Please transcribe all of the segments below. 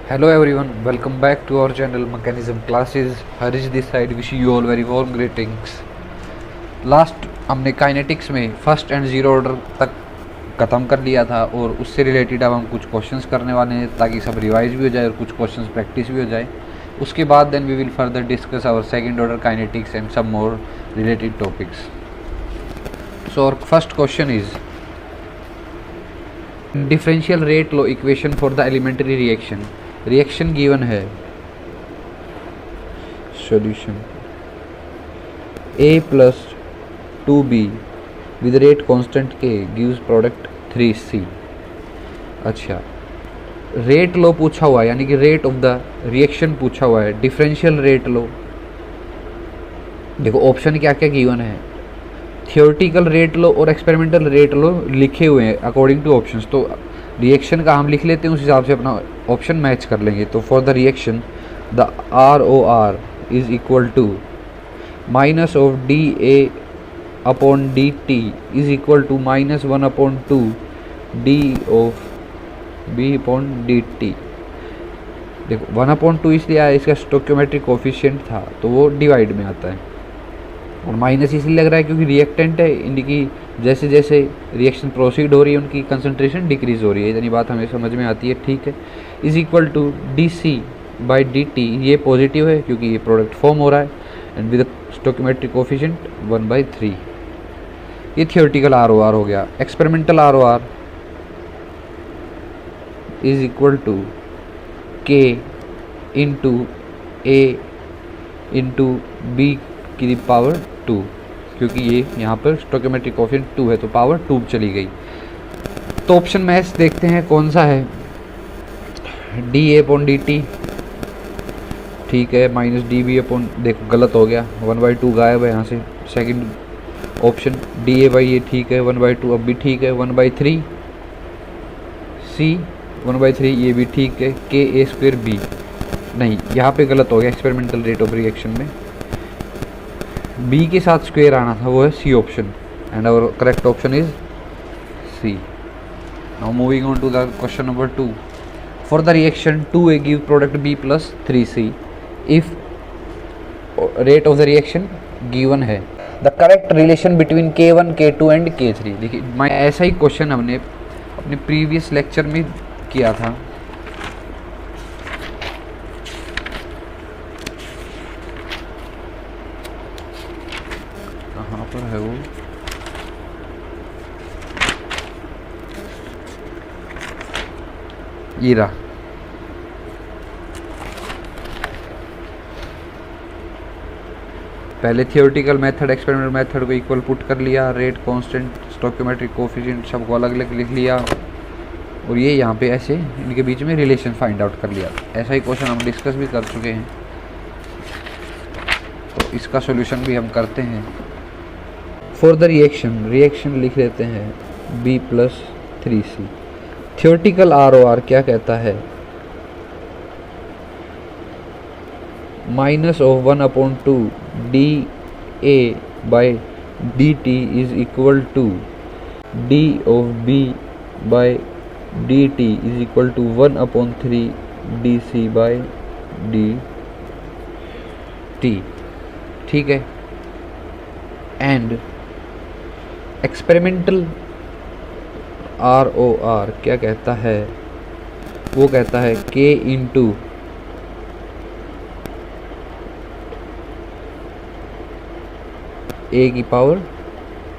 Hello everyone, welcome back to our channel Mechanism Classes. Harish this side, wishing you all very warm greetings. Last हमने kinetics में first and zero order तक ख़त्म कर लिया था और उससे रिलेटेड अब हम कुछ क्वेश्चंस करने वाले हैं ताकि सब रिवाइज भी हो जाए और कुछ क्वेश्चंस प्रैक्टिस भी हो जाए. उसके बाद then we will further discuss our second order kinetics and some more related topics. So our first question is differential rate law equation for the elementary reaction. Reaction given है, solution A plus 2B with rate constant K gives product 3C. अच्छा, rate लो पूछा हुआ है, यानी कि rate of the reaction पूछा हुआ है. डिफरेंशियल रेट लो, देखो ऑप्शन क्या क्या गिवन है. थियोरेटिकल रेट लो और एक्सपेरिमेंटल रेट लो लिखे हुए हैं अकॉर्डिंग टू ऑप्शंस. तो रिएक्शन का हम लिख लेते हैं, उस हिसाब से अपना ऑप्शन मैच कर लेंगे. तो for the reaction the ROR is equal to minus of dA upon dt is equal to minus 1/2 d of B upon dt. देखो 1/2 इसलिए आया, इसका स्टोइकियोमेट्रिक कोफिशिएंट था तो वो डिवाइड में आता है, और माइनस इसलिए लग रहा है क्योंकि रिएक्टेंट है, इनकी जैसे जैसे रिएक्शन प्रोसीड हो रही है उनकी कंसंट्रेशन डिक्रीज हो रही है. इतनी बात हमें समझ में आती है, ठीक है. Is equal to dC by dt, ये पॉजिटिव है क्योंकि ये प्रोडक्ट फॉर्म हो रहा है, एंड विद स्टोइकियोमेट्रिक कोफिशिएंट 1/3. ये थियोरेटिकल ROR हो गया. Experimental ROR is equal to K into A into B की पावर 2, क्योंकि ये यहाँ पर स्टोइकियोमेट्रिक कोफिशिएंट 2 है तो पावर 2 चली गई. तो ऑप्शन मैच देखते हैं कौन सा है. dA अपॉन dt ठीक है, माइनस dB अपॉन, देखो गलत हो गया, 1/2 गायब है यहाँ से. सेकंड ऑप्शन dA बाई, ये ठीक है, 1/2 अब भी ठीक है. 1/3 C 1/3 ये भी ठीक है. KA² B नहीं, यहाँ पे गलत हो गया. एक्सपेरिमेंटल रेट ऑफ रिएक्शन में B के साथ स्क्वायर आना था, वो है C option, and our correct option is C. Now moving on to the question number 2. For the reaction 2A give product B plus 3C if rate of the reaction given है. The correct relation between K1 K2 and K3. देखिए मैं ऐसा ही question हमने अपने previous lecture में किया था. कहाँ पर है वो, ये रहा. पहले थियोरेटिकल मेथड एक्सपेरिमेंटल मेथड को इक्वल पुट कर लिया, रेट कांस्टेंट स्टोइकियोमेट्रिक कोफिशिएंट सबको अलग अलग लिख लिया, और ये यहाँ पे ऐसे इनके बीच में रिलेशन फाइंड आउट कर लिया. ऐसा ही क्वेश्चन हम डिस्कस भी कर चुके हैं, तो इसका सॉल्यूशन भी हम करते हैं. फॉर द रिएक्शन लिख लेते हैं B plus 3C. Theoretical ROR क्या कहता है, minus of 1/2 dA by dt is equal to d of B by dt is equal to 1/3 dC by dt. ठीक है. एंड एक्सपेरिमेंटल ROR क्या कहता है, वो कहता है K इंटू A की पावर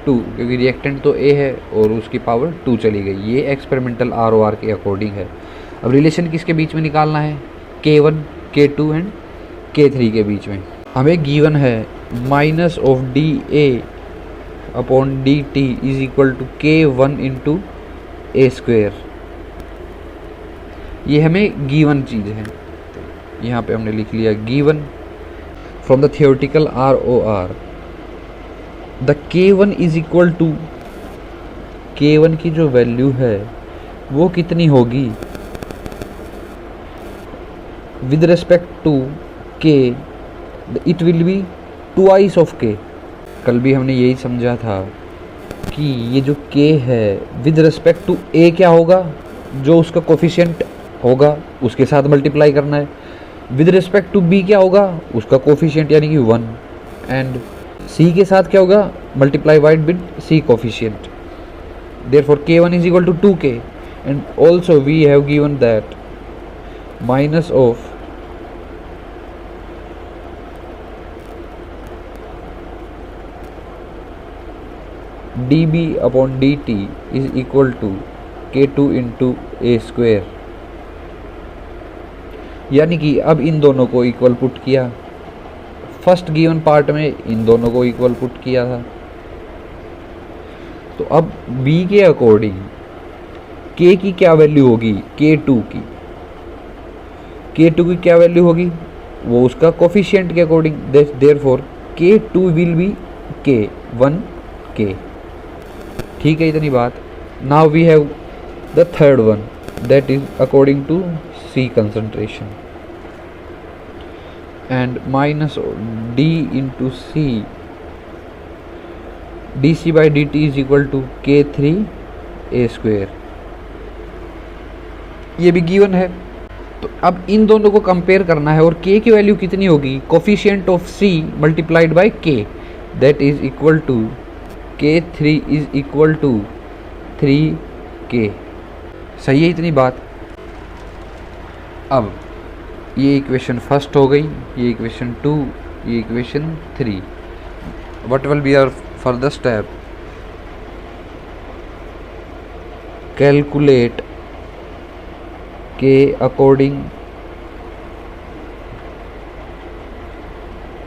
2, क्योंकि रिएक्टेंट तो A है और उसकी पावर 2 चली गई. ये एक्सपेरिमेंटल ROR के अकॉर्डिंग है. अब रिलेशन किसके बीच में निकालना है, K1 K2 एंड K3 के बीच में. हमें गिवन है minus of dA upon dt is equal to K1 into A². ये हमें गिवन चीज़ है, यहाँ पे हमने लिख लिया given from the theoretical ROR. The K1 is equal to, K1 की जो वैल्यू है वो कितनी होगी with respect to K, it will be twice of K. कल भी हमने यही समझा था कि ये जो K है विद रिस्पेक्ट टू A क्या होगा, जो उसका कोफिशिएंट होगा उसके साथ मल्टीप्लाई करना है। विद रिस्पेक्ट टू बी क्या होगा, उसका कोफिशिएंट यानी कि 1, एंड सी के साथ क्या होगा, multiplied with C coefficient. Therefore k1 is equal to 2k, and also we have given that minus of dB upon dt is equal to k2 into A square. यानी कि अब इन दोनों को इक्वल पुट किया, first given part में इन दोनों को इक्वल पुट किया था। तो अब b के अकॉर्डिंग k की क्या वैल्यू होगी, k2 की क्या वैल्यू होगी, वो उसका कोफिशिएंट के according. Therefore k2 will be k1k। ठीक है, इतनी बात। Now we have the third one, that is according to C concentration, and minus d into C dC by dt is equal to k3 a square। ये भी given है। तो अब इन दोनों को कंपेयर करना है, और k की वैल्यू कितनी होगी, coefficient of C multiplied by k, that is equal to k3 is equal to 3k। सही है इतनी बात। अब ये इक्वेशन फर्स्ट हो गई, ये इक्वेशन 2, ये equation 3। What will be our further step, calculate के अकॉर्डिंग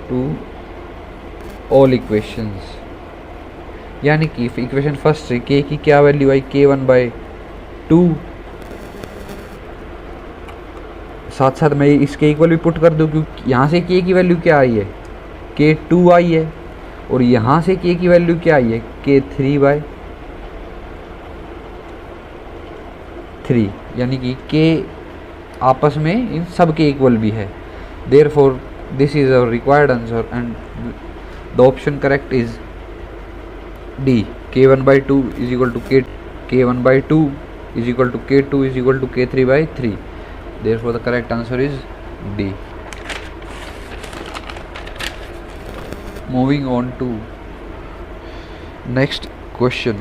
टू ऑल इक्वेशंस। यानी कि इक्वेशन फर्स्ट से k की क्या वैल्यू आई, k1/2, साथ साथ मैं इसके इक्वल भी पुट कर दूं, क्योंकि यहाँ से k की वैल्यू क्या आई है, k2 आई है, और यहाँ से k की वैल्यू क्या आई है, k3/3, यानी कि k आपस में इन सब के इक्वल भी है। Therefore this is our required answer, and the option correct is D, k1/2 is equal to k1/2 is equal to k2 is equal to k3/3। Therefore, the correct answer is D. Moving on to next question.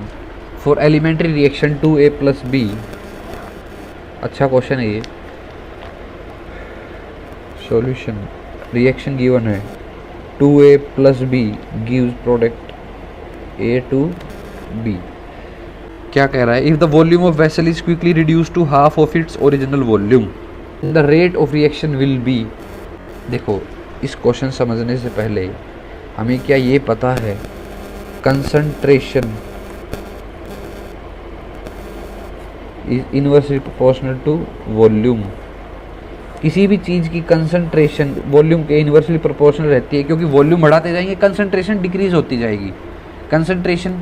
For elementary reaction 2A plus B, अच्छा question है ये। Solution, reaction given है 2A plus B gives product A to B। क्या कह रहा है, if the volume of vessel is quickly reduced to half of its original volume, the rate of reaction will be। देखो, इस question समझने से पहले हमें क्या ये पता है, concentration is inversely proportional to volume. किसी भी चीज़ की कंसंट्रेशन वॉल्यूम के इनवर्सली प्रोपोर्शनल रहती है, क्योंकि वॉल्यूम बढ़ाते जाएंगे कंसंट्रेशन डिक्रीज होती जाएगी। कंसंट्रेशन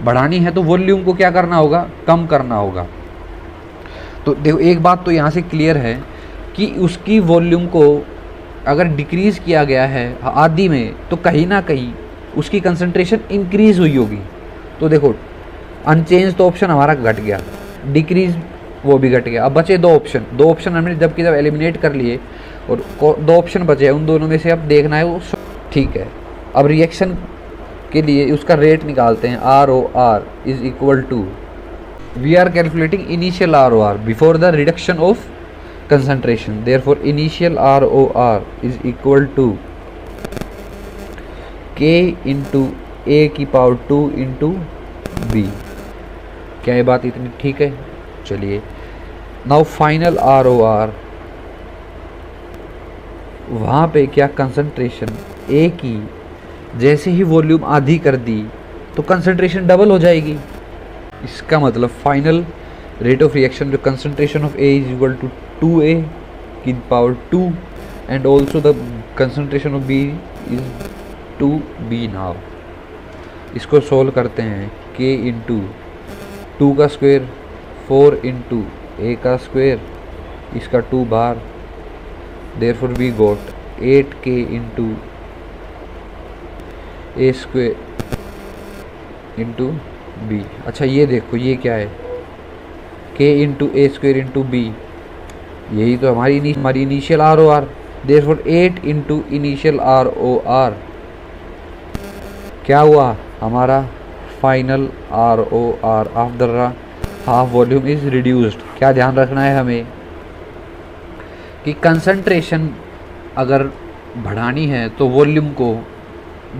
बढ़ानी है तो वॉल्यूम को क्या करना होगा, कम करना होगा। तो देखो, एक बात तो यहाँ से क्लियर है कि उसकी वॉल्यूम को अगर डिक्रीज़ किया गया है आधी में, तो कहीं ना कहीं उसकी कंसंट्रेशन इंक्रीज़ हुई होगी। तो देखो, अनचेंज तो ऑप्शन हमारा घट गया, डिक्रीज़ वो भी घट गया। अब बचे दो ऑप्शन हमने जब एलिमिनेट कर लिए, और दो ऑप्शन बचे हैं, उन दोनों में से अब देखना है वो ठीक है। अब रिएक्शन के लिए उसका रेट निकालते हैं, ROR is equal to, we are calculating initial ROR before the reduction of concentration. Therefore initial ROR is equal to K into A की पावर 2 इंटू B। क्या ये बात इतनी ठीक है? चलिए, नाउ फाइनल ROR, वहाँ पे क्या कंसंट्रेशन A की जैसे ही वॉल्यूम आधी कर दी तो कंसंट्रेशन डबल हो जाएगी। इसका मतलब फाइनल रेट ऑफ रिएक्शन जो concentration of A is equal to 2A की power 2, and also the concentration of B is 2B। Now इसको सोल्व करते हैं, K इंटू 2 का स्क्वायर 4 इंटू A का स्क्वायर, इसका 2 बार। Therefore we got 8K into A square into B। अच्छा, ये देखो, ये क्या है, K into A square into B, यही तो हमारी initial R O R. Therefore 8 into initial R O R क्या हुआ, हमारा final R O R of the half volume is reduced. क्या ध्यान रखना है हमें कि कंसंट्रेशन अगर बढ़ानी है तो वॉल्यूम को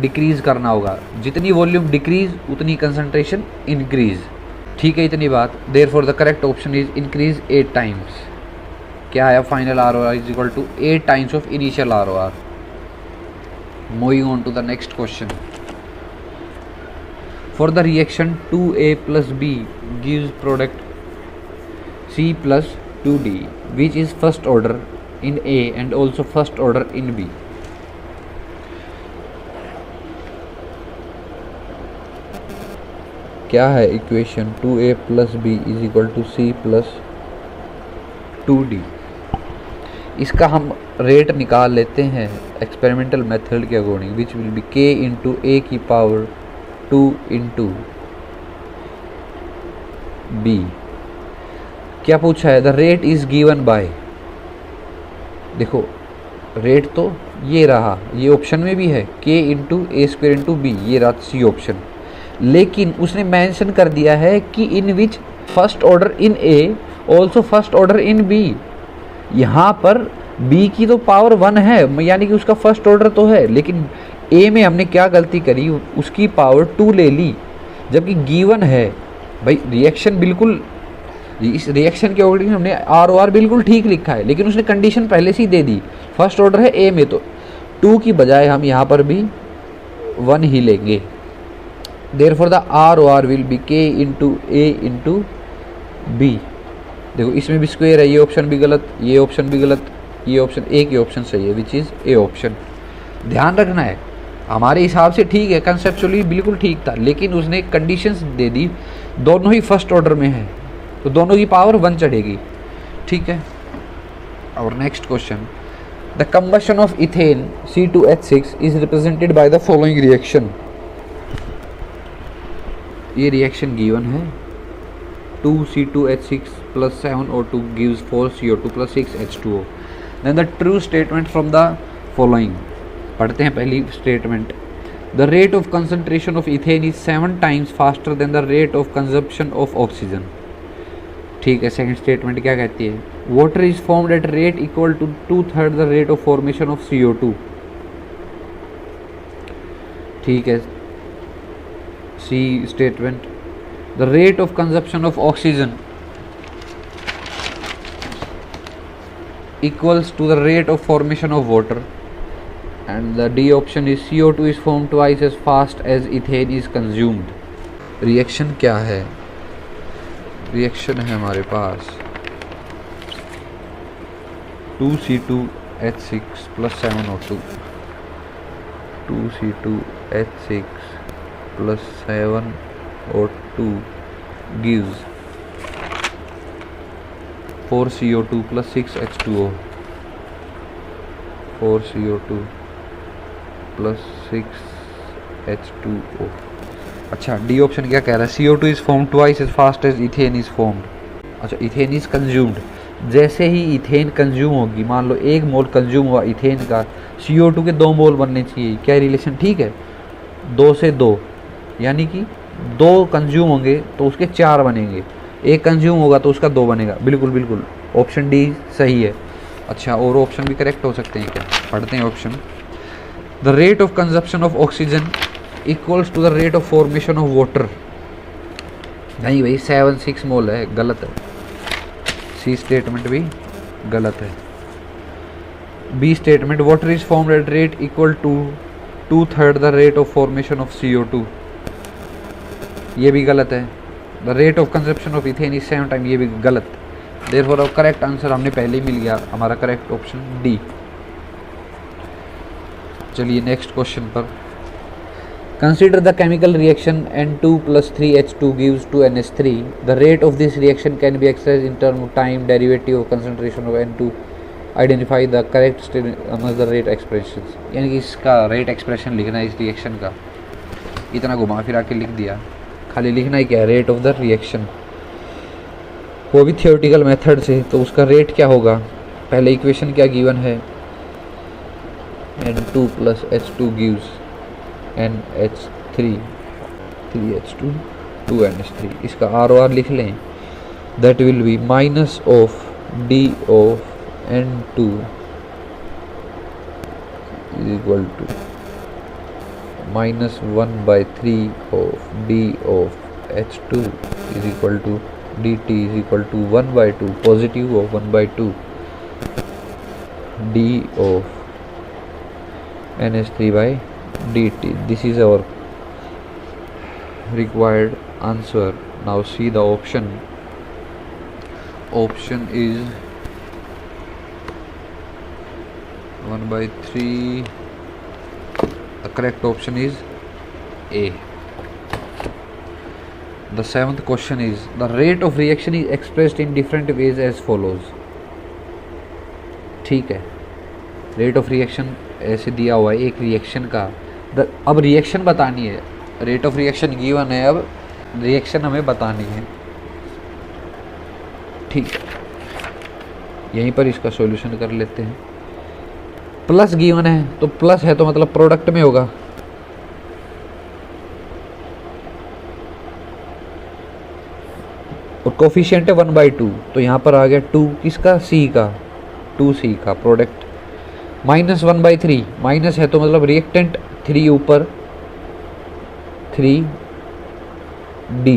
डिक्रीज करना होगा, जितनी वॉल्यूम डिक्रीज उतनी कंसंट्रेशन इंक्रीज। ठीक है, इतनी बात। Therefore the correct option is increase 8 times. क्या है, final R O R is equal to 8 times of initial R O R. Moving on to the next question. For the reaction 2A plus B gives product C plus 2D, which is first order in A and also first order in B. क्या है equation 2A plus B is equal to C plus 2D। इसका हम rate निकाल लेते हैं experimental method के according, which will be K into A की power 2 into B. क्या पूछा है, the rate is given by. देखो रेट तो ये रहा, ये ऑप्शन में भी है k इंटू ए स्क्वायर इंटू बी, ये रहा सी ऑप्शन। लेकिन उसने मेंशन कर दिया है कि in which first order in A also first order in B. यहाँ पर b की तो पावर 1 है, यानी कि उसका फर्स्ट ऑर्डर तो है, लेकिन ए में हमने क्या गलती करी, उसकी पावर 2 ले ली, जबकि गिवन है। भाई रिएक्शन बिल्कुल, इस रिएक्शन के अकॉर्डिंग हमने आर ओ आर बिल्कुल ठीक लिखा है, लेकिन उसने कंडीशन पहले से ही दे दी, फर्स्ट ऑर्डर है ए में, तो 2 की बजाय हम यहाँ पर भी 1 ही लेंगे। Therefore the R O R will be K into A into B. देखो इसमें भी स्क्वायर है, ये ऑप्शन भी गलत, ये ऑप्शन भी गलत, ये ऑप्शन ए की ऑप्शन सही है, विच इज़ ए ऑप्शन। ध्यान रखना है, हमारे हिसाब से ठीक है, कंसेप्चुअली बिल्कुल ठीक था, लेकिन उसने कंडीशंस दे दी, दोनों ही फर्स्ट ऑर्डर में है, तो दोनों की पावर 1 चढ़ेगी। ठीक है, और next question, the combustion of ethane C2H6 is represented by the following reaction. ये रिएक्शन गिवन है, 2C2H6 plus 7O2 gives 4CO2 plus 6H2O। Then the true statement from the following. पढ़ते हैं पहली statement, the rate of concentration of ethane is 7 times faster than the rate of consumption of oxygen. ठीक है, second statement क्या कहती है, water is formed at rate equal to 2/3 the rate of formation of CO2। ठीक है, C statement, the rate of consumption of oxygen equals to the rate of formation of water, and the D option is CO2 is formed twice as fast as ethane is consumed। Reaction क्या है, reaction है हमारे पास 2C2H6 plus 7O2, 2C2H6 plus 7O2 gives 4CO2 plus 6H2O, 4CO2 plus 6H2O। अच्छा, D option क्या कह रहा है, CO2 is form twice as fast as ethane is formed. अच्छा, इथेन इज कंज्यूम्ड, जैसे ही इथेन कंज्यूम होगी, मान लो 1 मोल कंज्यूम हुआ इथेन का, CO2 के 2 मोल बनने चाहिए। क्या रिलेशन ठीक है, 2 से 2, यानी कि 2 कंज्यूम होंगे तो उसके 4 बनेंगे, 1 कंज्यूम होगा तो उसका 2 बनेगा। बिल्कुल बिल्कुल ऑप्शन डी सही है। अच्छा, और ऑप्शन भी करेक्ट हो सकते हैं क्या, पढ़ते हैं option, the rate of consumption of oxygen equals to the rate of formation of water. नहीं भाई, 7-6 मोल है, गलत है। सी स्टेटमेंट भी गलत है। B statement, water is formed at rate equal to 2/3 the rate of formation of CO2, ये भी गलत है। The rate of consumption of ethane is 7 time, ये भी गलत। देयरफॉर अब करेक्ट आंसर हमने पहले ही मिल गया, हमारा करेक्ट ऑप्शन डी। चलिए नेक्स्ट क्वेश्चन पर, consider the chemical reaction N2 plus 3H2 gives 2NH3। The rate of this reaction can be expressed in term of time derivative of concentration of N2। Identify the correct statement the rate expression. यानी कि इसका rate expression लिखना है इस reaction का, इतना घुमा फिरा के लिख दिया, खाली लिखना ही क्या है, रेट ऑफ द रिएक्शन, वो भी थियोरेटिकल मेथड से। तो उसका रेट क्या होगा, पहले इक्वेशन क्या गिवन है, N2 plus H2 gives NH3, 3H2 2NH3। इसका ROR लिख लें, that will be minus of D of N2 is equal to minus 1/3 of D of H2 is equal to dt is equal to 1/2 positive of 1/2 D of NH3 by dt. This is our required answer. Now see the option. Option is 1/3. The correct option is A. The seventh question is, the rate of reaction is expressed in different ways as follows. ठीक है, rate of reaction ऐसे दिया हुआ है एक reaction का। अब reaction बतानी है, रेट ऑफ रिएक्शन गिवन है, अब रिएक्शन हमें बतानी है। ठीक है, यहीं पर इसका सॉल्यूशन कर लेते हैं। प्लस गिवन है तो प्लस है तो मतलब प्रोडक्ट में होगा। और कोफिशिएंट है 1/2, तो यहाँ पर आ गया 2 किसका, C का, 2C का प्रोडक्ट। माइनस 1/3, माइनस है तो मतलब रिएक्टेंट 3 ऊपर 3D,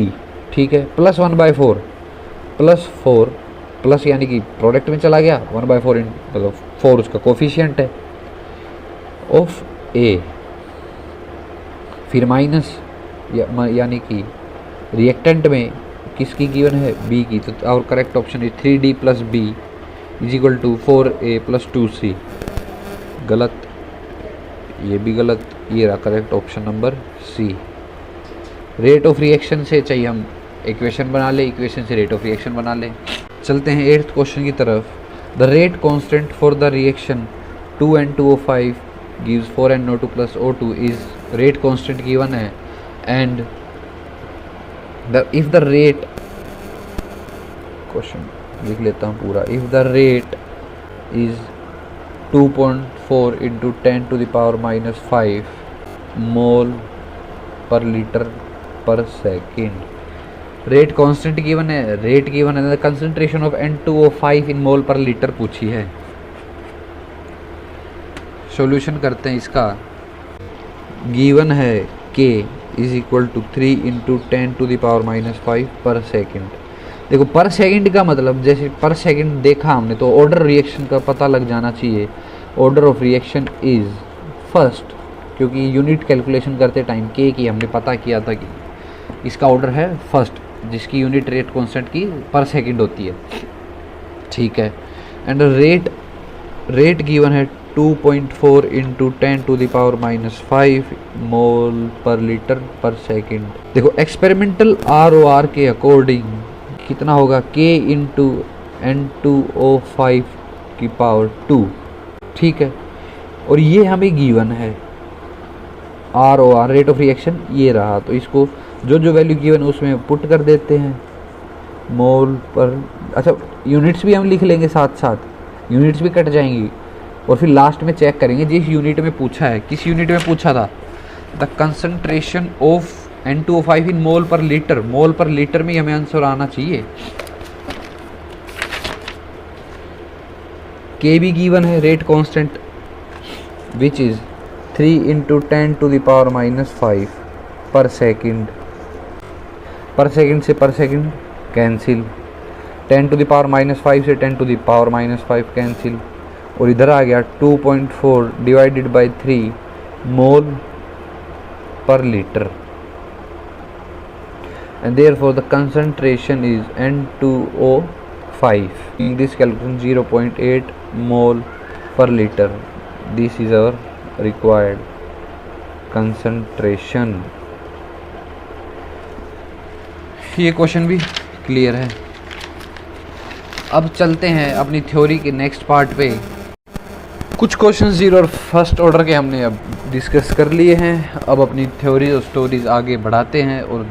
ठीक है। प्लस 1/4, प्लस 4 प्लस यानी कि प्रोडक्ट में चला गया, 1/4 मतलब 4 उसका कोफिशिएंट है ऑफ A, फिर माइनस यानी कि रिएक्टेंट में किसकी गिवन है, B की। तो और करेक्ट ऑप्शन है 3D plus B is equal to 4A plus 2C। गलत, ये भी गलत, ये रहा correct option number C। Rate of reaction से चाहिए हम इक्वेशन बना ले, इक्वेशन से रेट ऑफ रिएक्शन बना ले। चलते हैं 8th क्वेश्चन की तरफ। The rate constant for the reaction 2N2O5 gives 4NO2 plus O2 is, rate constant given है and if the rate, question लिख लेता हूँ पूरा, if the rate is 2.4 into 10⁻⁻5 mole per litre per second. Rate constant given है, rate given है, concentration of N2O5 in mole per litre पूछी है। Solution करते हैं इसका। गिवन है K is equal to 3 into 10⁻⁻5 पर सेकेंड। देखो पर सेकंड का मतलब, जैसे पर सेकंड देखा हमने तो ऑर्डर रिएक्शन का पता लग जाना चाहिए। Order of reaction is first, क्योंकि यूनिट कैलकुलेशन करते टाइम के की हमने पता किया था कि इसका ऑर्डर है फर्स्ट, जिसकी यूनिट रेट कांस्टेंट की पर सेकंड होती है, ठीक है। एंड रेट गिवन है 2.4 into 10⁻⁻5 मोल पर लीटर पर सेकंड। देखो एक्सपेरिमेंटल ROR के अकॉर्डिंग कितना होगा, K इंटू N2O5 की पावर 2, ठीक है। और ये हमें गिवन है ROR रेट ऑफ रिएक्शन, ये रहा। तो इसको जो वैल्यू गिवन है उसमें पुट कर देते हैं मोल पर। अच्छा, यूनिट्स भी हम लिख लेंगे साथ साथ, यूनिट्स भी कट जाएंगी और फिर लास्ट में चेक करेंगे जिस यूनिट में पूछा है। किस यूनिट में पूछा था, the concentration of N2O5 in mole per litre, mole per litre में हमें आंसर आना चाहिए। K भी गिवन है, rate constant which is 3 into 10⁻⁻5 पर सेकंड। पर सेकंड से पर सेकंड कैंसिल, 10⁻⁻5 से 10⁻⁻5 कैंसिल, और इधर आ गया 2.4 divided by 3 mole per litre. And therefore the concentration is N2O5. In this calculation 0.8 mole per liter. This is our required concentration. ये question भी क्लियर है। अब चलते हैं अपनी थ्योरी के नेक्स्ट पार्ट पे। कुछ क्वेश्चन 0 और फर्स्ट ऑर्डर के हमने अब डिस्कस कर लिए हैं। अब अपनी थ्योरी और स्टोरीज आगे बढ़ाते हैं और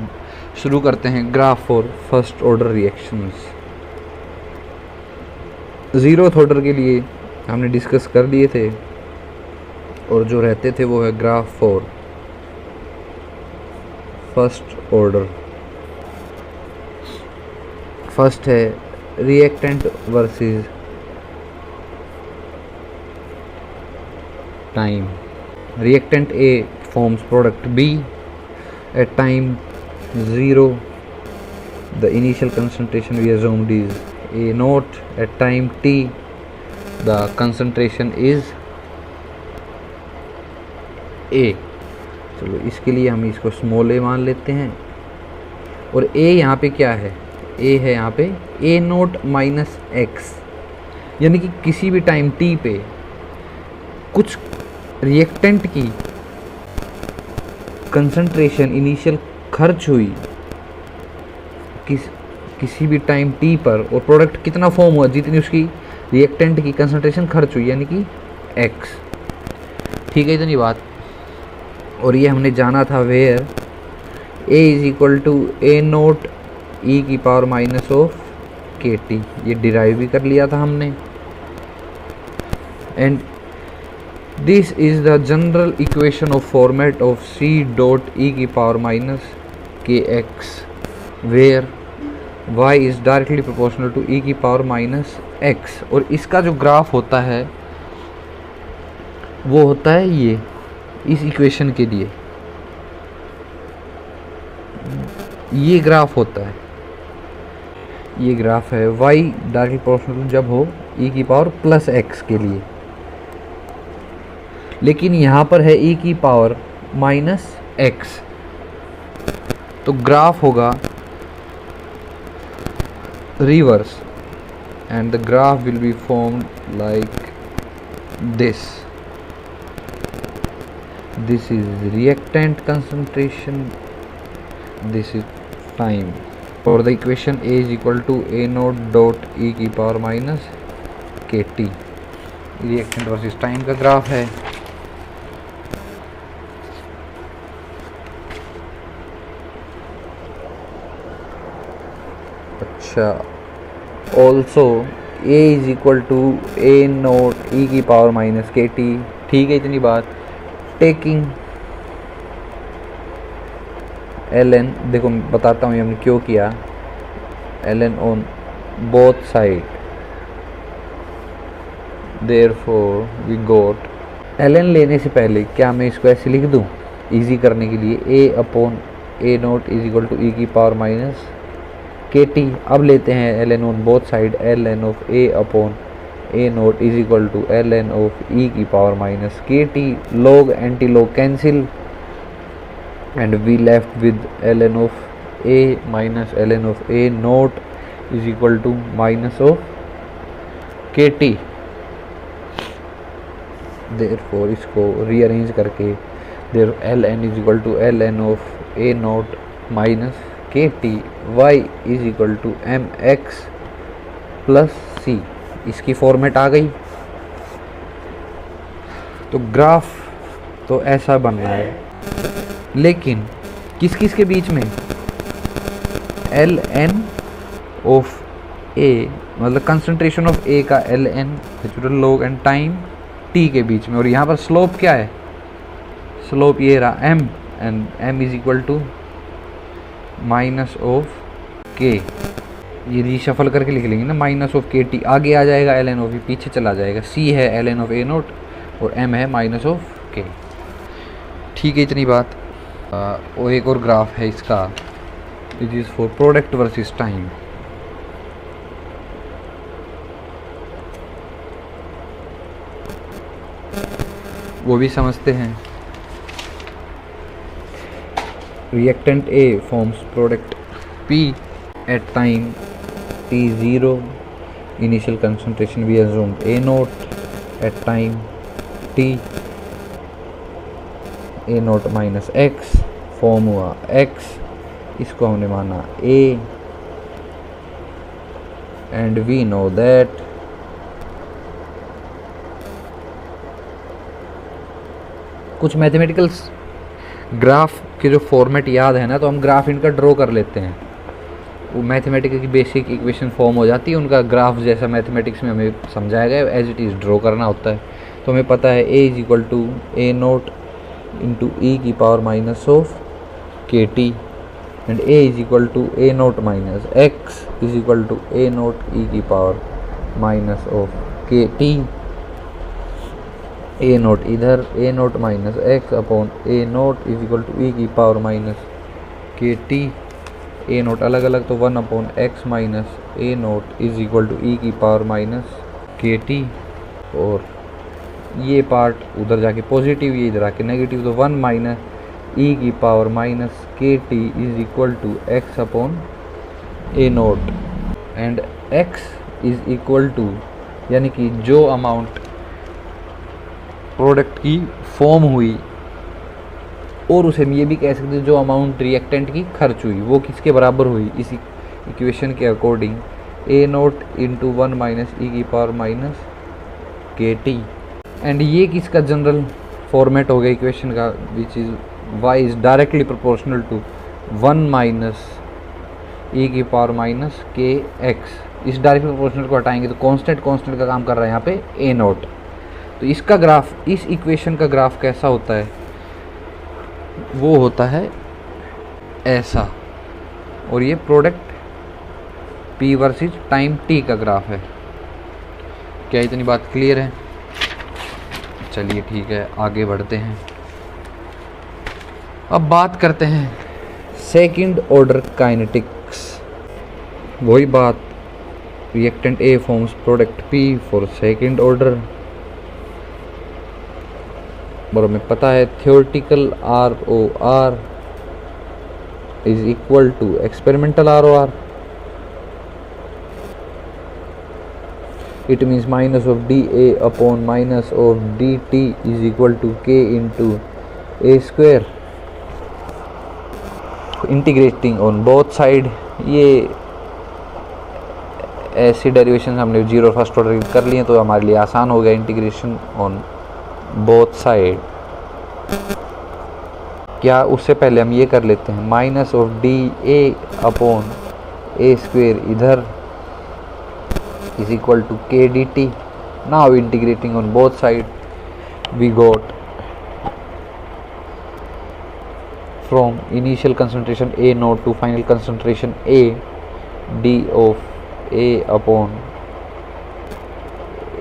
शुरू करते हैं graph for first order reactions. Zeroth order के लिए हमने डिस्कस कर लिए थे, और जो रहते थे वो है graph for first order. First है reactant versus time. Reactant A forms product B at time 0. The initial concentration we assumed is A naught. At time t the concentration is A। चलो इसके लिए हम इसको स्मॉल a मान लेते हैं, और A यहाँ पे क्या है, A है यहाँ पे A नोट माइनस एक्स, यानी कि किसी भी टाइम t पे कुछ रिएक्टेंट की कंसंट्रेशन इनिशियल खर्च हुई किसी भी टाइम t पर, और प्रोडक्ट कितना फॉर्म हुआ जितनी उसकी रिएक्टेंट की कंसंट्रेशन खर्च हुई, यानी कि x। ठीक है इतनी बात। और ये हमने जाना था where a is equal to A naught E की power minus of K T, ये डिराइव भी कर लिया था हमने। And this is the general equation of format of c dot E की power minus K X, where y is directly proportional to e की power minus X. और इसका जो ग्राफ होता है वो होता है ये, इस इक्वेशन के लिए ये ग्राफ होता है, ये ग्राफ है y डायरेक्टली प्रोपोर्शनल जब हो e की पावर प्लस एक्स के लिए। लेकिन यहाँ पर है e की पावर माइनस एक्स, तो ग्राफ होगा reverse and the graph will be formed like this. This is reactant concentration, this is time. For the equation A is equal to A naught dot e की power minus K T, reactant versus time का graph है। अच्छा, also A is equal to A naught E की power minus K T. ठीक है इतनी बात। Taking L N, देखो बताता हूँ हमने क्यों किया, L N on both side, therefore we got L N लेने से पहले क्या मैं इसको ऐसे लिख दूँ इजी करने के लिए, A upon A naught is equal to E की पावर माइनस के टी। अब लेते हैं L N on both side, L N of A upon A naught is equal to L N of E की power minus K T. Log anti log cancel and we left with L N of A minus L N of A naught is equal to minus of K T. Therefore इसको rearrange करके there L N is equal to L N of A naught minus K T, Y is equal to M X plus C, इसकी format आ गई। तो graph तो ऐसा बनना है, लेकिन किस किस के बीच में, एल एन ऑफ ए मतलब कंसंट्रेशन ऑफ ए का L N natural log and time T के बीच में। और यहाँ पर स्लोप क्या है, स्लोप ये रहा M, and M is equal to minus of K, ये रीशफल करके लिख लेंगे ना, माइनस ऑफ के टी आगे आ जाएगा, एल एन ऑफ ए पीछे चला जाएगा, सी है L N of A nought और एम है माइनस ऑफ के। ठीक है इतनी बात। और एक और ग्राफ है इसका, it is for product versus time. वो भी समझते हैं। Reactant A forms product P at time t0. Initial concentration we assumed A naught at time t, A naught minus x form हुआ x, इसको हमने माना A and we know that कुछ mathematicals graph के जो फॉर्मेट याद है ना, तो हम ग्राफ इनका ड्रॉ कर लेते हैं। वो मैथमेटिक्स की बेसिक इक्वेशन फॉर्म हो जाती है, उनका ग्राफ जैसा मैथमेटिक्स में हमें समझाया गया एज इट इज़ ड्रॉ करना होता है। तो हमें पता है A is equal to A naught into E की power minus of K T and A is equal to A naught minus X is equal to A naught E की power minus of K T. A naught इधर, A naught minus X upon A naught is equal to E की power minus K T. A naught अलग अलग तो 1 upon X minus A naught is equal to E की power minus K T. और ये part उधर जाके positive, ये इधर आके नेगेटिव, तो 1 माइनस ई की power minus K T is equal to X upon A nought and X is equal to, यानी कि जो अमाउंट प्रोडक्ट की फॉर्म हुई, और उसे हम ये भी कह सकते हैं जो अमाउंट रिएक्टेंट की खर्च हुई वो किसके बराबर हुई, इस इक्वेशन के according A naught into 1 minus E की power minus K T. And ये किसका जनरल फॉर्मेट हो गया इक्वेशन का, which is Y is directly proportional to 1 minus E की पावर माइनस के एक्स। इस डायरेक्ट प्रोपोर्शनल को हटाएंगे तो कांस्टेंट का काम कर रहा है यहाँ पे ए नोट। तो इसका ग्राफ, इस इक्वेशन का ग्राफ कैसा होता है, वो होता है ऐसा। और ये product P versus time T का ग्राफ है। क्या इतनी बात क्लियर है? चलिए ठीक है, आगे बढ़ते हैं। अब बात करते हैं सेकंड ऑर्डर काइनेटिक्स। वही बात, reactant A forms product P for second order. और हमें पता है theoretical R O R is equal to experimental R O R. It means minus of D A upon minus of D T is equal to K into A square integrating on both side. ये ऐसी derivation हमने zero first order कर लिए तो हमारे लिए आसान हो गया इंटीग्रेशन ऑन बोथ साइड। क्या उससे पहले हम ये कर लेते हैं, minus of D A upon A square इधर is equal to k dt. Now integrating on both sides we got from initial concentration A naught to final concentration A, d of A upon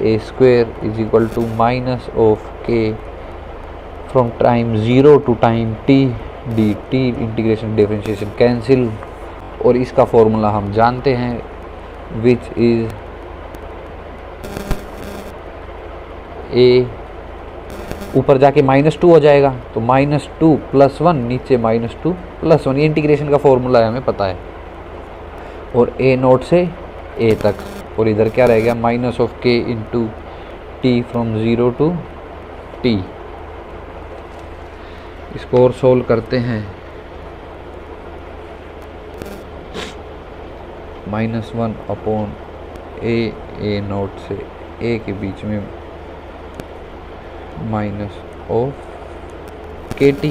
A square is equal to minus of k from time 0 to time t dt। Integration differentiation cancel, और इसका formula हम जानते हैं which is ए, ऊपर जाके -2 हो जाएगा तो -2 + 1, नीचे -2 + 1। ये इंटीग्रेशन का फॉर्मूला है, हमें पता है। और ए नोट से ए तक, और इधर क्या रह गया, minus of K into T from 0 to T. इसको और सोल्व करते हैं। -1 अपॉन ए नोट से ए के बीच में minus of K T.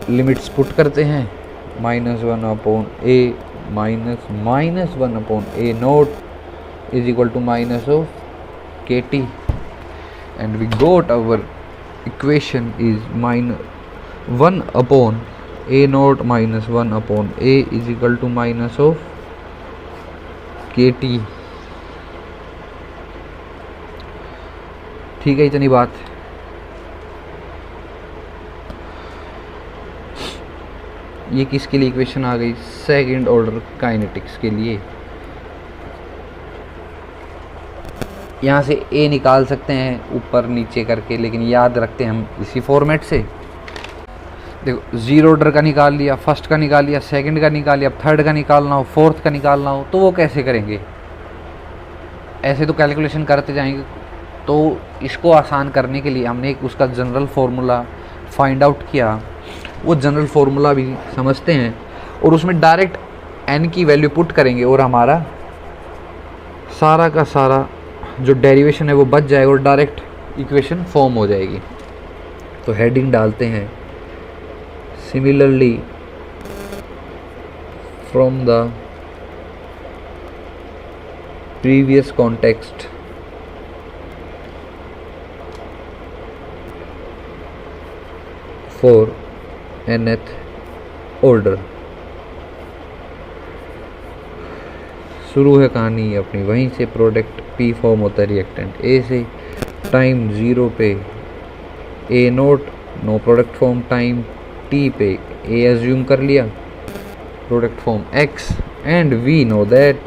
Limits put करते हैं, -1 upon A minus 1 upon A naught is equal to minus of K T. And we got our equation is -1 upon A naught minus 1 upon A is equal to minus of K T. ठीक है, इतनी बात। ये किसके लिए equation आ गई, second order kinetics के लिए। यहाँ से ए निकाल सकते हैं ऊपर नीचे करके, लेकिन याद रखते हैं हम इसी फॉर्मेट से। देखो, जीरो ऑर्डर का निकाल लिया, फर्स्ट का निकाल लिया, सेकंड का निकाल लिया, थर्ड का निकालना हो, फोर्थ का निकालना हो, तो वो कैसे करेंगे? ऐसे तो कैलकुलेशन करते जाएंगे। तो इसको आसान करने के लिए हमने एक उसका जनरल फार्मूला फाइंड आउट किया। वो जनरल फार्मूला भी समझते हैं और उसमें डायरेक्ट n की वैल्यू पुट करेंगे और हमारा सारा का सारा जो डेरिवेशन है वो बच जाएगा और डायरेक्ट इक्वेशन फॉर्म हो जाएगी। तो हेडिंग डालते हैं, similarly from the previous context for nth order। शुरू है कहानी अपनी वहीं से, प्रोडक्ट पी फॉर्म होता है रिएक्टेंट ए से, टाइम 0 पे A naught, no product form, time T पे ए एज्यूम कर लिया, product form X, and we know that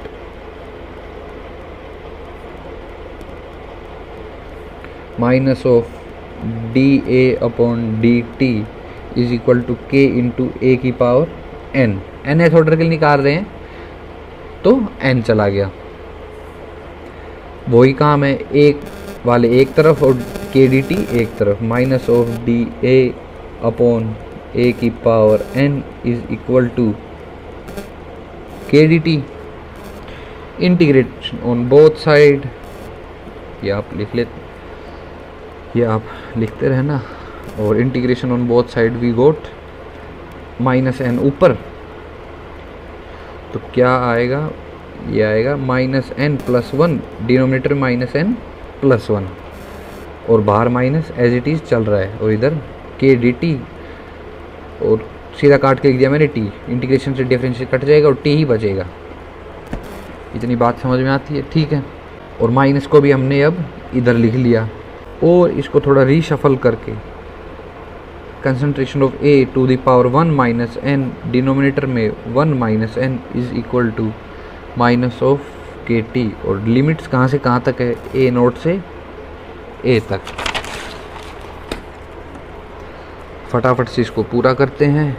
minus of D A upon D T is equal to K into A की power nth एथ ऑर्डर के लिए निकाल रहे हैं तो n चला गया, वही काम है, एक वाले एक तरफ और के डी टी एक तरफ, minus of D A upon A की power n is equal to K D T, integrate on both side, ये आप लिख लेते, ये आप लिखते रहना, और integration on both side we got minus n ऊपर, तो क्या आएगा, ये आएगा minus N plus 1, denominator minus N plus 1 और बाहर माइनस एज इट इज़ चल रहा है, और इधर के डी टी, और सीधा काट के लिख दिया मैंने टी, इंटीग्रेशन से डिफरेंशियल कट जाएगा और टी ही बचेगा। इतनी बात समझ में आती है, ठीक है। और माइनस को भी हमने अब इधर लिख लिया, और इसको थोड़ा रीशफल करके concentration of A to the power 1 minus N, denominator में 1 minus N is equal to minus of K T, और लिमिट्स कहाँ से कहाँ तक है, ए नोट से ए तक। फटाफट से इसको पूरा करते हैं,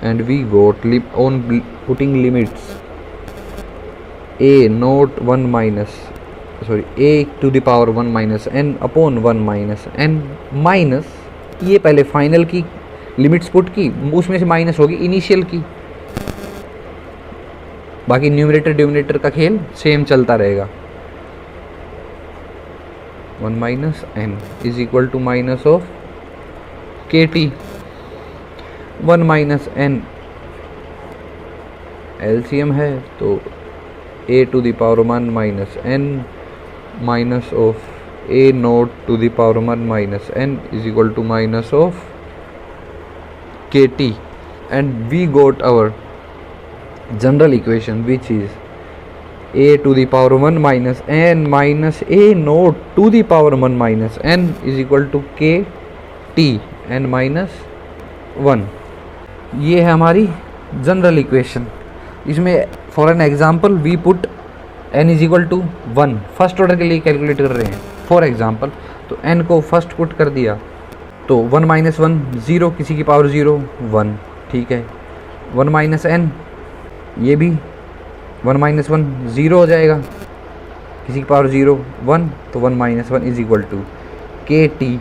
and we got on putting limits A note 1 minus A to the power 1 minus N upon 1 minus N, minus ये पहले फाइनल की लिमिट्स पुट की, उसमें से माइनस होगी इनिशियल की, बाकी न्यूमरेटर डिनोमिनेटर का खेल सेम चलता रहेगा। 1 minus N is equal to minus of K T, 1 minus N LCM है तो A to the power 1 minus N minus of a naught to the power 1 minus n is equal to minus of kt, and we got our general equation, which is a to the power 1 minus n minus a naught to the power 1 minus n is equal to kt n minus 1। ये है हमारी general equation. इसमें for an example we put n is equal to 1, first order के लिए calculate कर रहे हैं for example, तो n को फर्स्ट पुट कर दिया तो 1 माइनस 1 0, किसी की पावर 0 1, ठीक है। 1 माइनस n, ये भी 1 माइनस 1 0 हो जाएगा, किसी की पावर 0 1, तो 1 माइनस 1 इज इक्वल टू के टी,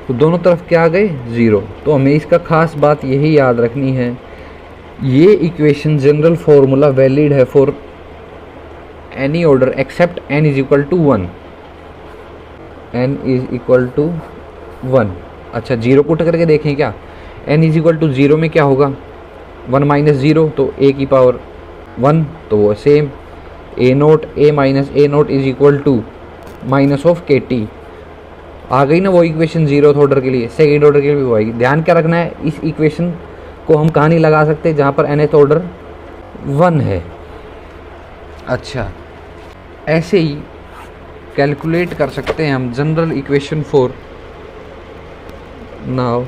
तो दोनों तरफ क्या आ गए 0। तो हमें इसका खास बात यही याद रखनी है, ये इक्वेशन जनरल फॉर्मूला वैलिड है for any order except n is equal to 1, n is equal to 1। अच्छा, 0 पुट करके देखें क्या, n इज इक्वल टू 0 में क्या होगा, 1 माइनस 0 तो a की पावर 1, तो वो same a nought a minus a nought is equal to minus of K T. आ गई ना वो इक्वेशन 0th ऑर्डर के लिए, सेकेंड ऑर्डर के लिए भी वो आएगी। ध्यान क्या रखना है, इस इक्वेशन को हम कहाँ नहीं लगा सकते जहाँ पर nth ऑर्डर 1 है। अच्छा, ऐसे ही कैलकुलेट कर सकते हैं हम general equation for now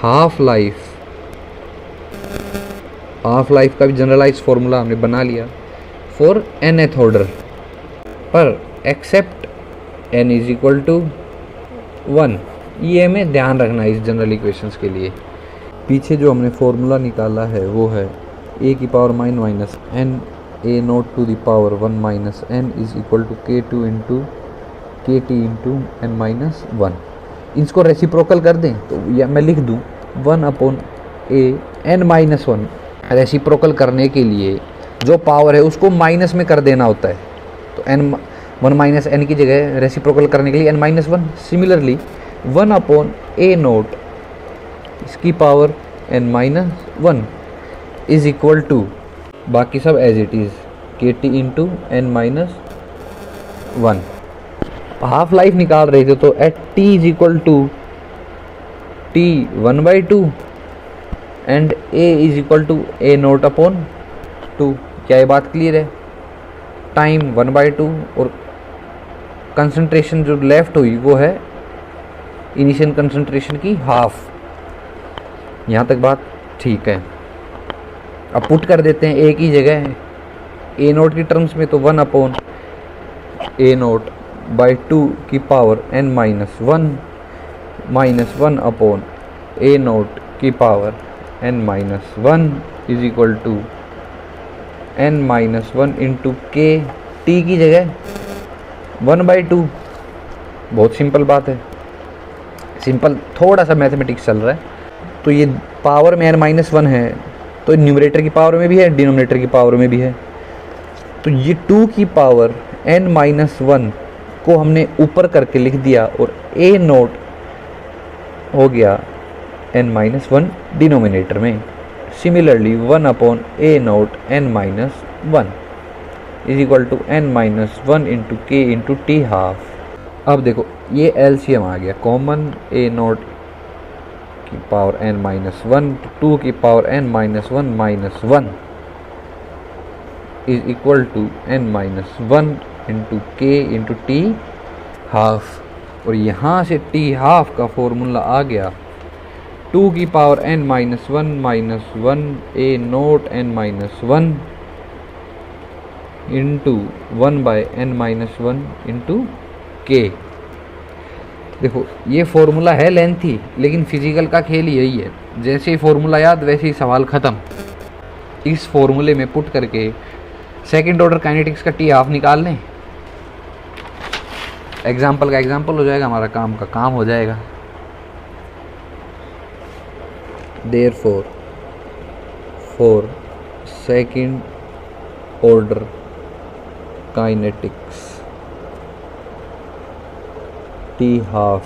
half life. Half life का भी जनरलाइज फॉर्मूला हमने बना लिया फॉर nth ऑर्डर, पर except n is equal to 1। ये हमें ध्यान रखना है इस जनरल इक्वेशंस के लिए। पीछे जो हमने फॉर्मूला निकाला है वो है a की power minus n a naught to the power 1 minus n is equal to k2 into K T into N minus 1। इसको रेसिप्रोकल कर दें तो या मैं लिख दूँ 1 upon a n minus 1। Reciprocal करने के लिए जो पावर है उसको माइनस में कर देना होता है, तो n 1 माइनस n की जगह रेसिप्रोकल करने के लिए n minus 1। Similarly 1 upon a naught इसकी power n minus 1 is equal to बाकी सब as it is K T into n-1। Half life निकाल रहे थे तो at t is equal to t 1/2 and a is equal to a naught upon 2। क्या ये बात क्लियर है? टाइम 1/2 और कंसंट्रेशन जो लेफ्ट हुई वो है इनिशियल कंसंट्रेशन की हाफ। यहाँ तक बात ठीक है। अब पुट कर देते हैं ए की जगह ए नोट की टर्म्स में, तो 1 अपॉन ए नोट बाई 2 की power n-1 minus 1 upon A naught की power n-1 is equal to n-1 into K T की जगह 1/2। बहुत सिंपल बात है, सिंपल थोड़ा सा मैथमेटिक्स चल रहा है। तो ये पावर में n-1 है तो न्यूमरेटर की पावर में भी है, डिनोमिनेटर की पावर में भी है। तो ये 2 की पावर n-1 को हमने ऊपर करके लिख दिया और a नोट हो गया n-1 डिनोमिनेटर में। Similarly 1 upon a naught n-1 is equal to n-1 into K into T half. अब देखो ये एलसीएम आ गया कॉमन, a नोट की पावर n-1 2 की power n-1 minus 1 is equal to n-1 into K into T half. और यहाँ से टी हाफ का फॉर्मूला आ गया 2 की power n-1 minus 1 a naught n-1 into 1/n-1 into K. देखो ये फॉर्मूला है लेंथी, लेकिन फिजिकल का खेल यही है, जैसे ही फॉर्मूला याद वैसे ही सवाल ख़त्म। इस फॉर्मूले में पुट करके सेकंड ऑर्डर काइनेटिक्स का टी हाफ निकाल लें, एग्जाम्पल का एग्जाम्पल हो जाएगा, हमारा काम का काम हो जाएगा। Therefore for second order kinetics T half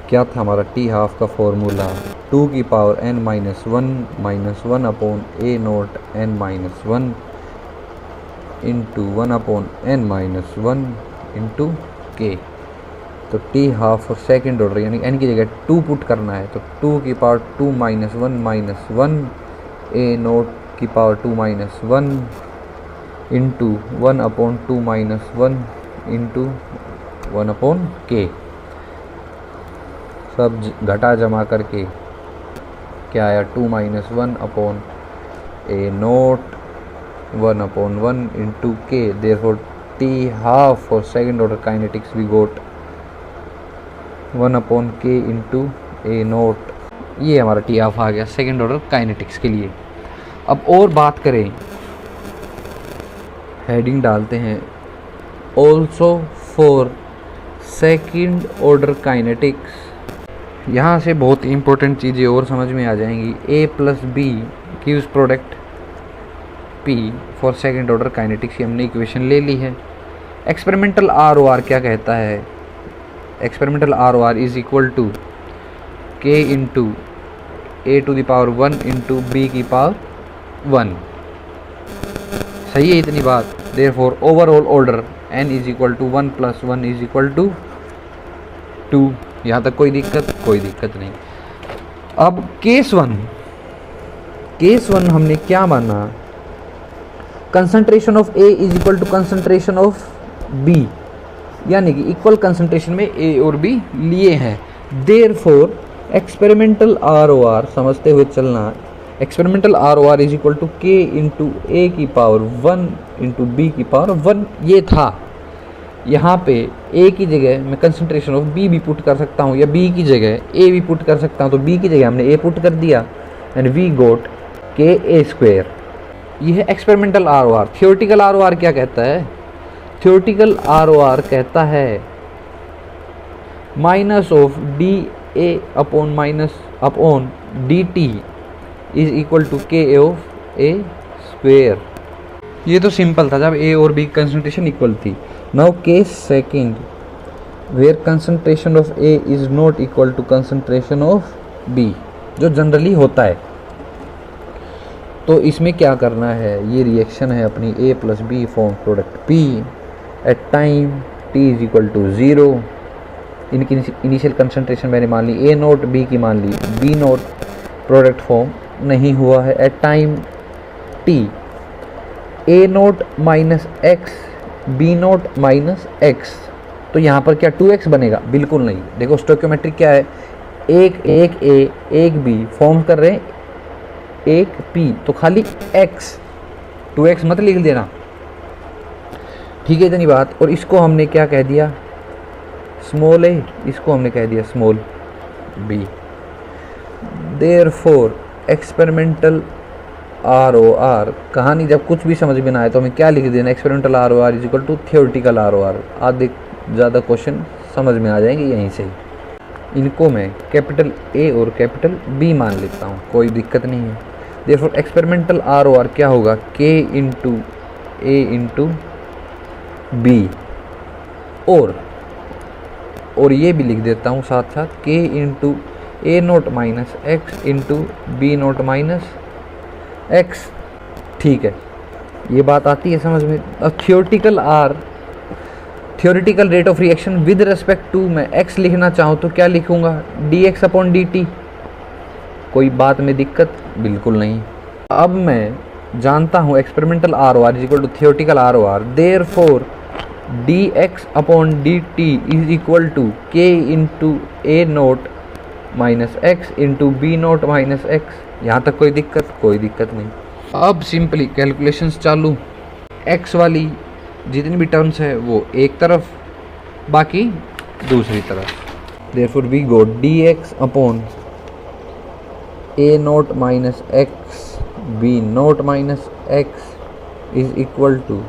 क्या था हमारा टी हाफ का फॉर्मूला? 2 की power n-1 minus 1 upon A naught n-1 into 1 upon n-1 into K. तो टी हाफ और सेकेंड ऑर्डर यानी n की जगह 2 पुट करना है, तो 2 की power 2 minus 1 minus 1 A naught की power 2 minus 1 into 1 upon 2 minus 1 into 1 upon K. सब घटा जमा करके क्या आया? 2 minus 1 upon A note 1 upon 1 into K. Therefore T half for second order kinetics we got 1 upon K into A naught. ये हमारा T half आ गया second order kinetics के लिए। अब और बात करें, हेडिंग डालते हैं also for second order kinetics. यहाँ से बहुत इंपॉर्टेंट चीज़ें और समझ में आ जाएंगी। a plus B gives product p for second order kinetics की हमने इक्वेशन ले ली है। एक्सपेरिमेंटल आर ओ आर क्या कहता है? Experimental R O R is equal to K into A to the power 1 into B की पावर 1। सही है इतनी बात? Therefore overall order n is equal to 1 plus 1 is equal to 2। यहाँ तक कोई दिक्कत नहीं। अब केस वन हमने क्या माना? Concentration of A is equal to concentration of B, यानी कि इक्वल कंसंट्रेशन में ए और बी लिए हैं। Therefore experimental R O R समझते हुए चलना, experimental R O R is equal to K into A की पावर 1 इंटू बी की पावर 1। ये था। यहाँ पे a की जगह मैं कंसंट्रेशन ऑफ b भी पुट कर सकता हूँ, या b की जगह a भी पुट कर सकता हूँ। तो b की जगह हमने a पुट कर दिया एंड वी गोट के ए स्क्वेयर। ये है experimental R O R. Theoretical R O R क्या कहता है? थियोरटिकल आर ओ आर कहता है minus of D A upon minus upon D T is equal to K A of A square. ये तो सिंपल था जब a और b कंसंट्रेशन इक्वल थी। Now case second where concentration of A is not equal to concentration of B, जो generally होता है। तो इसमें क्या करना है, ये रिएक्शन है अपनी A plus B form product P at time T is equal to 0। इनकी इनिशियल कंसंट्रेशन मैंने मान ली ए नोट, बी की मान ली बी नोट, प्रोडक्ट फॉर्म नहीं हुआ है at time T. A naught minus X, B naught minus X, तो यहाँ पर क्या 2x बनेगा? बिल्कुल नहीं। देखो स्टोइकियोमेट्रिक क्या है, एक ए एक बी फॉर्म कर रहे हैं एक पी, तो खाली x, 2x मत लिख देना, ठीक है इतनी बात। और इसको हमने क्या कह दिया, स्मॉल ए, इसको हमने कह दिया small B. Therefore experimental ROR, कहानी जब कुछ भी समझ में ना आए तो हमें क्या लिख देना, experimental ROR is equal to theoretical ROR। आधे ज़्यादा क्वेश्चन समझ में आ जाएंगे यहीं से ही। इनको मैं कैपिटल A और कैपिटल B मान लेता हूँ, कोई दिक्कत नहीं है। देयरफॉर एक्सपेरिमेंटल ROR क्या होगा, K into A into B, और ये भी लिख देता हूँ साथ साथ K into A naught minus X into B naught minus X. ठीक है, ये बात आती है समझ में। अब theoretical rate of reaction with respect to मैं x लिखना चाहूँ तो क्या लिखूँगा, dx अपॉन dt। कोई बात में दिक्कत बिल्कुल नहीं। अब मैं जानता हूँ experimental ROR is equal to theoretical ROR, therefore dx upon dt is equal to k into a naught minus X into B naught minus X. यहाँ तक कोई दिक्कत नहीं। अब सिंपली कैलकुलेशंस चालू, x वाली जितनी भी टर्म्स है वो एक तरफ, बाकी दूसरी तरफ। Therefore we go dx upon a naught minus X B naught minus X is equal to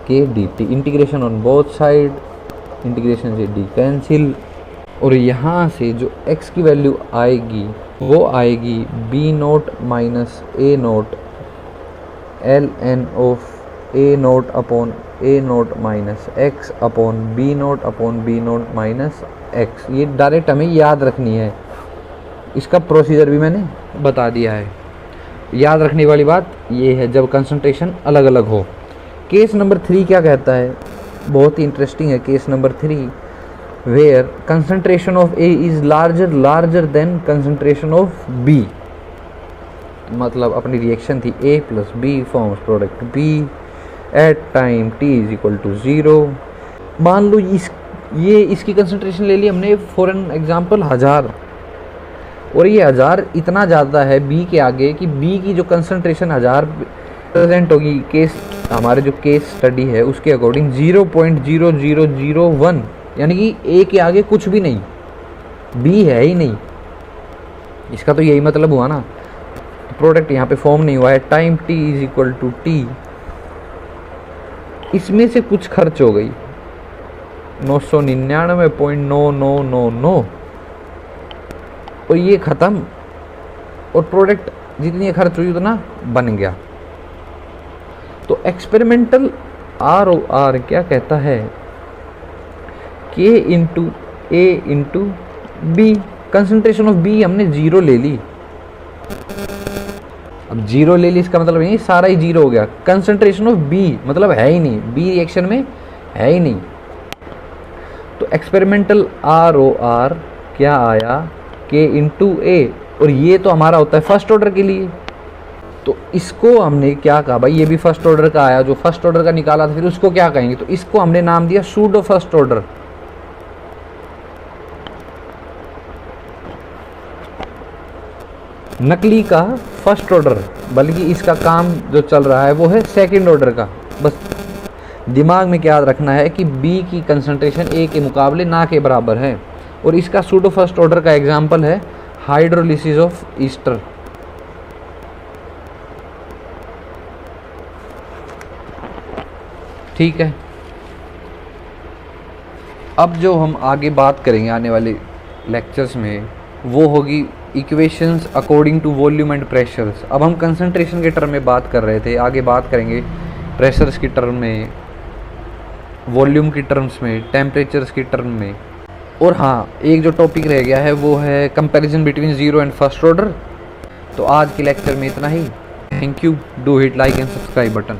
k dt। Integration on both side, integration से d कैंसिल, और यहाँ से जो x की वैल्यू आएगी वो आएगी b note minus a note ln of a naught upon a naught minus x upon b note minus x। ये डायरेक्ट हमें याद रखनी है, इसका प्रोसीजर भी मैंने बता दिया है। याद रखने वाली बात ये है जब कंसंट्रेशन अलग अलग हो। केस नंबर 3 क्या कहता है, बहुत ही इंटरेस्टिंग है case number 3, where concentration of A is larger than concentration of B। मतलब अपनी रिएक्शन थी A plus B forms product B at time t is equal to 0। मान लो इसकी कंसंट्रेशन ले ली हमने फॉर एन एग्जाम्पल 1000, और ये 1000 इतना ज़्यादा है B के आगे कि B की जो कंसंट्रेशन 1000 प्रेजेंट होगी, केस हमारे जो केस स्टडी है उसके अकॉर्डिंग 0.0001, यानी कि A के आगे कुछ भी नहीं, B है ही नहीं। इसका तो यही मतलब हुआ ना, प्रोडक्ट यहाँ पे फॉर्म नहीं हुआ है। Time t is equal to t, इसमें से कुछ खर्च हो गई 999.9999, और ये ख़त्म, और प्रोडक्ट जितनी खर्च हुई उतना बन गया। तो एक्सपेरिमेंटल ROR क्या कहता है, K into A into B. Concentration of B हमने 0 ले ली, अब 0 ले ली इसका मतलब नहीं सारा ही 0 हो गया। कंसंट्रेशन ऑफ B मतलब है ही नहीं, B रिएक्शन में है ही नहीं। तो एक्सपेरिमेंटल ROR क्या आया, K इंटू A, और ये तो हमारा होता है फर्स्ट ऑर्डर के लिए। तो इसको हमने क्या कहा भाई, ये भी फर्स्ट ऑर्डर का आया, जो फर्स्ट ऑर्डर का निकाला था फिर उसको क्या कहेंगे, तो इसको हमने नाम दिया सूडो फर्स्ट ऑर्डर। नकली का फर्स्ट ऑर्डर, बल्कि इसका काम जो चल रहा है वो है सेकंड ऑर्डर का। बस दिमाग में क्या याद रखना है कि B की कंसंट्रेशन A के मुकाबले ना के बराबर है, और इसका सूडो फर्स्ट ऑर्डर का एग्जांपल है हाइड्रोलिसिस ऑफ ईस्टर। ठीक है, अब जो हम आगे बात करेंगे आने वाले लेक्चर्स में वो होगी equations according to volume and pressures. अब हम कंसंट्रेशन के टर्म में बात कर रहे थे, आगे बात करेंगे प्रेशर्स की टर्म में। वॉल्यूम की टर्म्स में, टेम्परेचर्स की टर्म में। और हाँ, एक जो टॉपिक रह गया है वो है comparison between zero and first order. तो आज के लेक्चर में इतना ही। Thank you. Do hit like and subscribe button.